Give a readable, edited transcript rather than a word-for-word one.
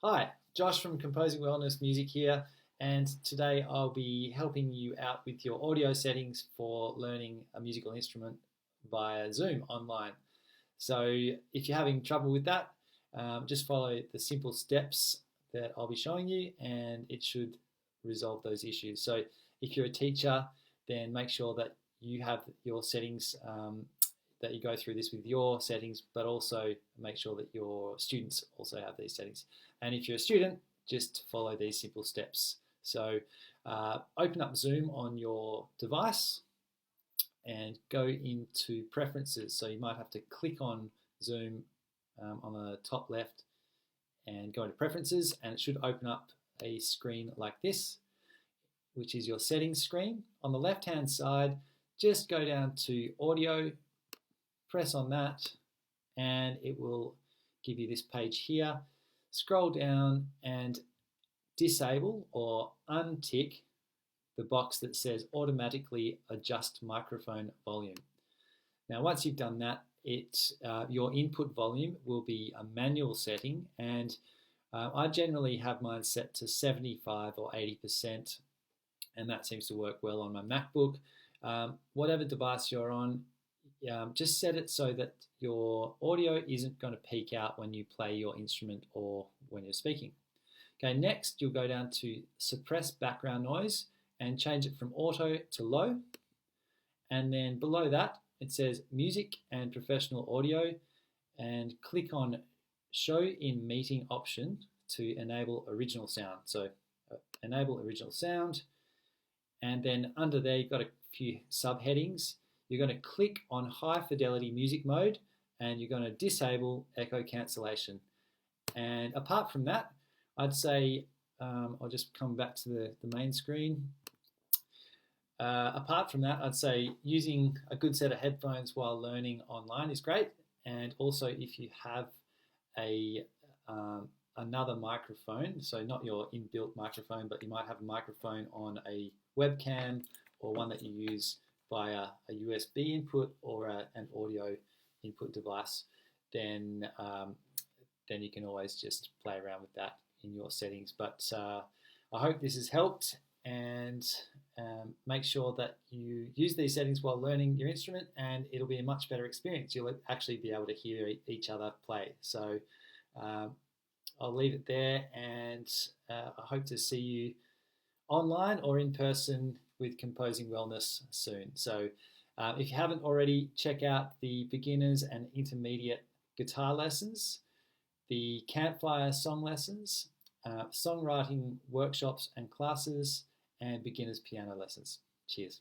Hi, Josh from Composing Wellness Music here, and today I'll be helping you out with your audio settings for learning a musical instrument via Zoom online. So, if you're having trouble with that, just follow the simple steps that I'll be showing you, and it should resolve those issues. So, if you're a teacher, then make sure that you have your settings, that you go through this with your settings, but also make sure that your students also have these settings. And if you're a student, just follow these simple steps. So open up Zoom on your device and go into preferences. So you might have to click on Zoom on the top left and go into preferences, and it should open up a screen like this, which is your settings screen. On the left hand side, just go down to audio, press on that, and it will give you this page here. Scroll down and disable or untick the box that says automatically adjust microphone volume. Now, once you've done that, your input volume will be a manual setting, and I generally have mine set to 75 or 80%, and that seems to work well on my MacBook. Whatever device you're on, just set it so that your audio isn't going to peak out when you play your instrument or when you're speaking. Okay, next you'll go down to suppress background noise and change it from auto to low. And then below that, it says music and professional audio, and click on show in meeting option to enable original sound. So enable original sound. And then under there, you've got a few subheadings. You're going to click on high fidelity music mode, and you're going to disable echo cancellation. And apart from that, I'd say, I'll just come back to the main screen. Apart from that, I'd say using a good set of headphones while learning online is great. And also if you have another microphone, so not your inbuilt microphone, but you might have a microphone on a webcam or one that you use via a USB input or an audio input device, then you can always just play around with that in your settings. But I hope this has helped, and make sure that you use these settings while learning your instrument, and it'll be a much better experience. You'll actually be able to hear each other play. So I'll leave it there, and I hope to see you online or in person with Composing Wellness soon. So if you haven't already, check out the beginners and intermediate guitar lessons, the campfire song lessons, songwriting workshops and classes, and beginners piano lessons. Cheers.